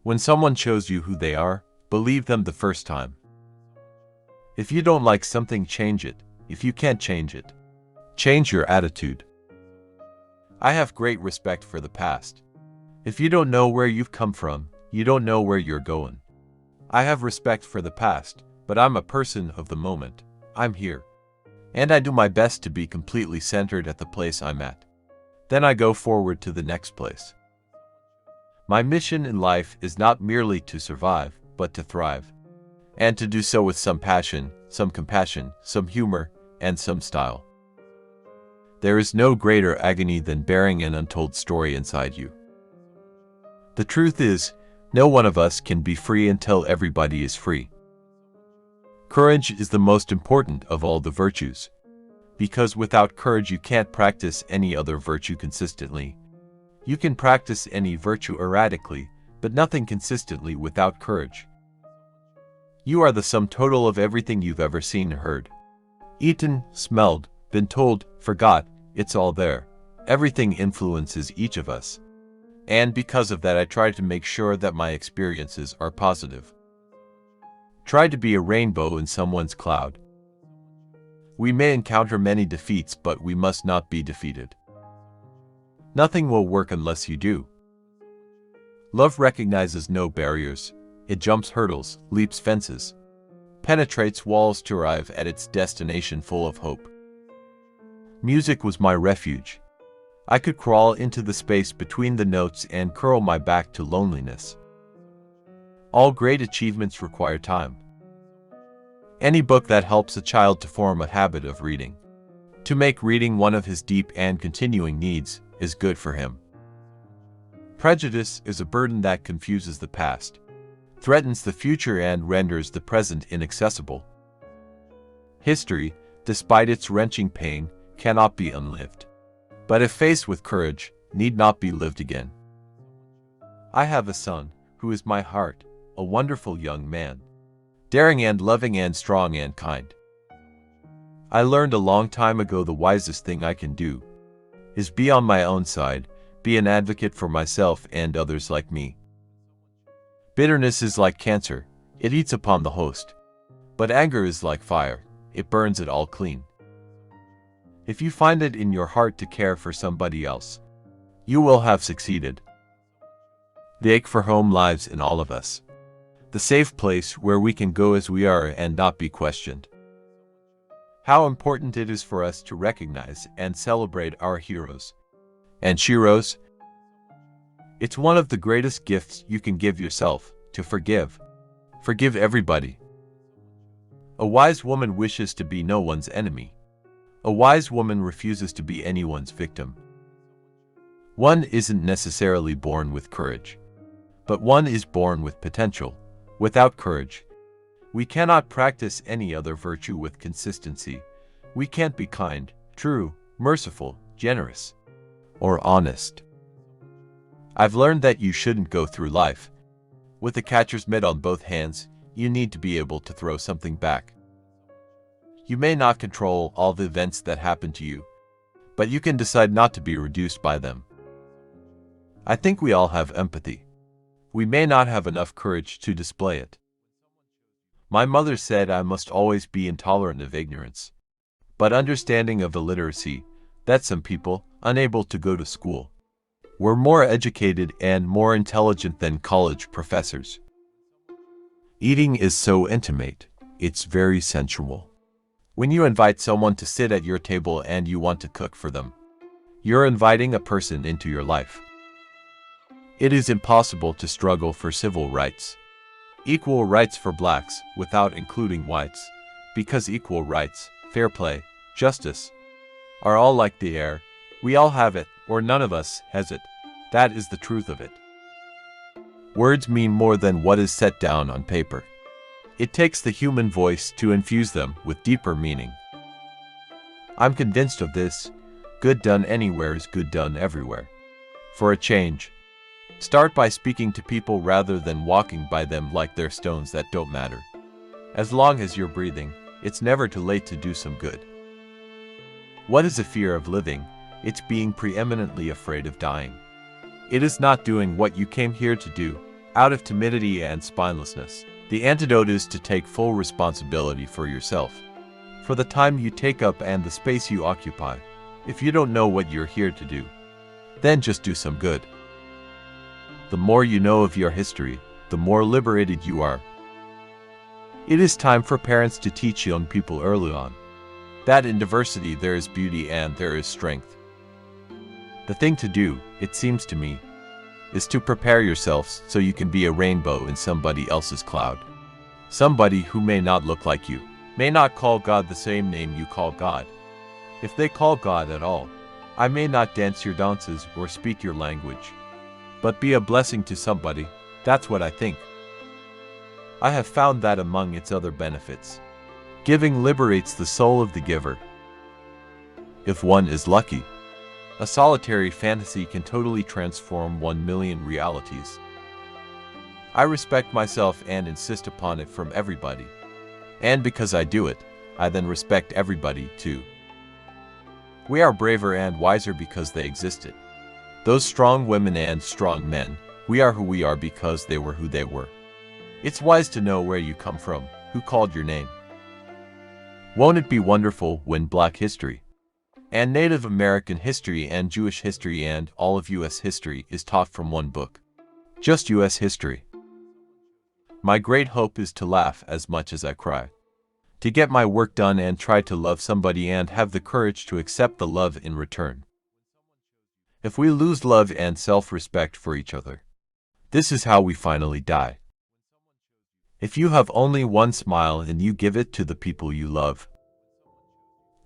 When someone shows you who they are, believe them the first time. If you don't like something, change it. If you can't change it, change your attitude. I have great respect for the past. If you don't know where you've come from, you don't know where you're going. I have respect for the past, but I'm a person of the moment. I'm here. And I do my best to be completely centered at the place I'm at. Then I go forward to the next place. My mission in life is not merely to survive, but to thrive. And to do so with some passion, some compassion, some humor, and some style. There is no greater agony than bearing an untold story inside you. The truth is, no one of us can be free until everybody is free. Courage is the most important of all the virtues. Because without courage you can't practice any other virtue consistently. You can practice any virtue erratically, but nothing consistently without courage. You are the sum total of everything you've ever seen, heard, eaten, smelled, been told, forgot. It's all there. Everything influences each of us. And because of that, I try to make sure that my experiences are positive. Try to be a rainbow in someone's cloud. We may encounter many defeats, but we must not be defeated. Nothing will work unless you do. Love recognizes no barriers. It jumps hurdles, leaps fences, penetrates walls to arrive at its destination full of hope. Music was my refuge. I could crawl into the space between the notes and curl my back to loneliness. All great achievements require time. Any book that helps a child to form a habit of reading, to make reading one of his deep and continuing needs, is good for him. Prejudice is a burden that confuses the past, threatens the future, and renders the present inaccessible. History, despite its wrenching pain, cannot be unlived, but if faced with courage, need not be lived again. I have a son, who is my heart, a wonderful young man, daring and loving and strong and kind. I learned a long time ago the wisest thing I can do is be on my own side, be an advocate for myself and others like me. Bitterness is like cancer, it eats upon the host. But anger is like fire, it burns it all clean. If you find it in your heart to care for somebody else, you will have succeeded. The ache for home lies in all of us. The safe place where we can go as we are and not be questioned. How important it is for us to recognize and celebrate our heroes and sheroes. It's one of the greatest gifts you can give yourself, to forgive. Forgive everybody. A wise woman wishes to be no one's enemy. A wise woman refuses to be anyone's victim. One isn't necessarily born with courage, but one is born with potential. Without courage, we cannot practice any other virtue with consistency. We can't be kind, true, merciful, generous, or honest. I've learned that you shouldn't go through life with a catcher's mitt on both hands. You need to be able to throw something back. You may not control all the events that happen to you, but you can decide not to be reduced by them. I think we all have empathy. We may not have enough courage to display it. My mother said I must always be intolerant of ignorance, but understanding of illiteracy, that some people, unable to go to school, were more educated and more intelligent than college professors. Eating is so intimate, it's very sensual. When you invite someone to sit at your table and you want to cook for them, you're inviting a person into your life. It is impossible to struggle for civil rights, equal rights for blacks, without including whites, because equal rights, fair play, justice, are all like the air. We all have it, or none of us has it. That is the truth of it. Words mean more than what is set down on paper. It takes the human voice to infuse them with deeper meaning. I'm convinced of this. Good done anywhere is good done everywhere. For a change, start by speaking to people rather than walking by them like they're stones that don't matter. As long as you're breathing, it's never too late to do some good. What is a fear of living? It's being preeminently afraid of dying. It is not doing what you came here to do, out of timidity and spinelessness. The antidote is to take full responsibility for yourself, for the time you take up and the space you occupy. If you don't know what you're here to do, then just do some good. The more you know of your history, the more liberated you are. It is time for parents to teach young people early on that in diversity there is beauty and there is strength. The thing to do, it seems to me, is to prepare yourselves so you can be a rainbow in somebody else's cloud. Somebody who may not look like you, may not call God the same name you call God. If they call God at all, I may not dance your dances or speak your language, but be a blessing to somebody. That's what I think. I have found that among its other benefits, giving liberates the soul of the giver. If one is lucky, a solitary fantasy can totally transform 1,000,000 realities. I respect myself and insist upon it from everybody. And because I do it, I then respect everybody too. We are braver and wiser because they existed. Those strong women and strong men, we are who we are because they were who they were. It's wise to know where you come from, who called your name. Won't it be wonderful when Black history, and Native American history and Jewish history and all of U.S. history is taught from one book? Just U.S. history. My great hope is to laugh as much as I cry, to get my work done and try to love somebody and have the courage to accept the love in return. If we lose love and self-respect for each other, this is how we finally die. If you have only one smile and you give it to the people you love,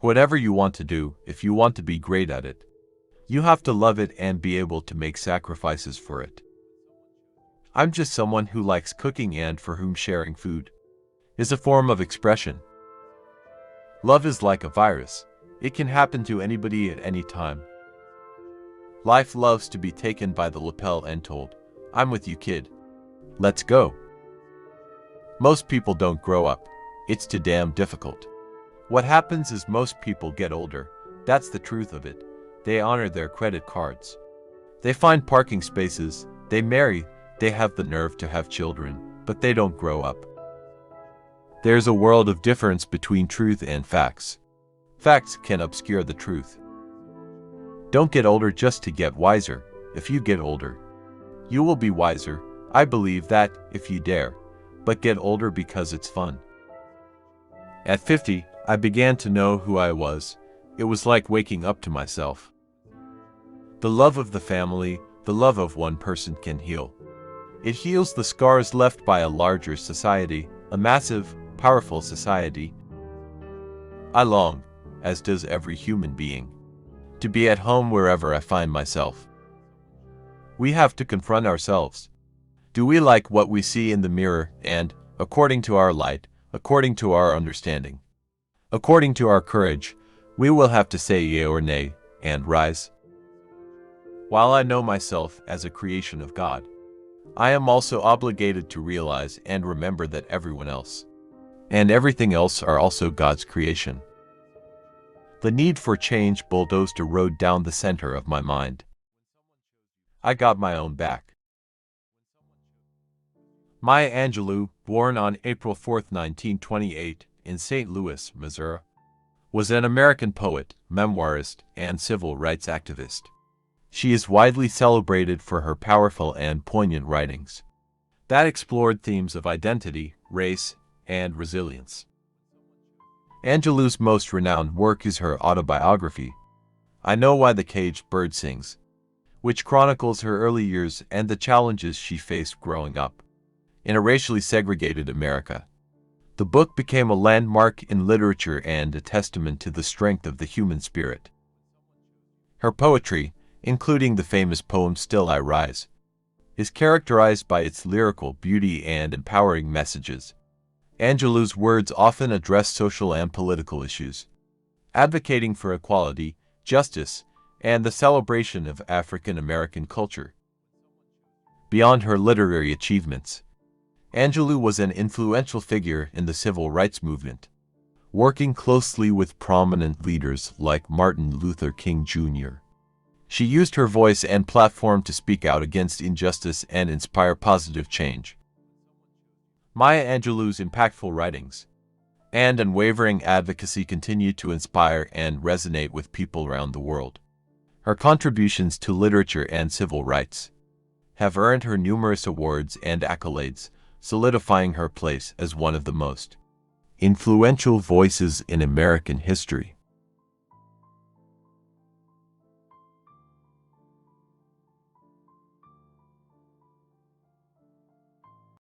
whatever you want to do, if you want to be great at it, you have to love it and be able to make sacrifices for it. I'm just someone who likes cooking and for whom sharing food is a form of expression. Love is like a virus. It can happen to anybody at any time. Life loves to be taken by the lapel and told, "I'm with you, kid. Let's go." Most people don't grow up. It's too damn difficult. What happens is most people get older. That's the truth of it. They honor their credit cards. They find parking spaces. They marry. They have the nerve to have children, but they don't grow up. There's a world of difference between truth and facts. Facts can obscure the truth. Don't get older just to get wiser. If you get older, you will be wiser. I believe that, if you dare. But get older because it's fun. At 50, I began to know who I was. It was like waking up to myself. The love of the family, the love of one person can heal. It heals the scars left by a larger society, a massive, powerful society. I long, as does every human being, to be at home wherever I find myself. We have to confront ourselves. Do we like what we see in the mirror and, according to our light, according to our understanding, according to our courage, we will have to say yea or nay and rise? While I know myself as a creation of God, I am also obligated to realize and remember that everyone else and everything else are also God's creation. The need for change bulldozed a road down the center of my mind. I got my own back. Maya Angelou, born on April 4, 1928, in St. Louis, Missouri, was an American poet, memoirist, and civil rights activist. She is widely celebrated for her powerful and poignant writings that explored themes of identity, race, and resilience. Angelou's most renowned work is her autobiography, I Know Why the Caged Bird Sings, which chronicles her early years and the challenges she faced growing up in a racially segregated America. The book became a landmark in literature and a testament to the strength of the human spirit. Her poetry, including the famous poem Still I Rise, is characterized by its lyrical beauty and empowering messages. Angelou's words often address social and political issues, advocating for equality, justice, and the celebration of African American culture. Beyond her literary achievements, Angelou was an influential figure in the civil rights movement, working closely with prominent leaders like Martin Luther King Jr. She used her voice and platform to speak out against injustice and inspire positive change. Maya Angelou's impactful writings and unwavering advocacy continue to inspire and resonate with people around the world. Her contributions to literature and civil rights have earned her numerous awards and accolades, solidifying her place as one of the most influential voices in American history.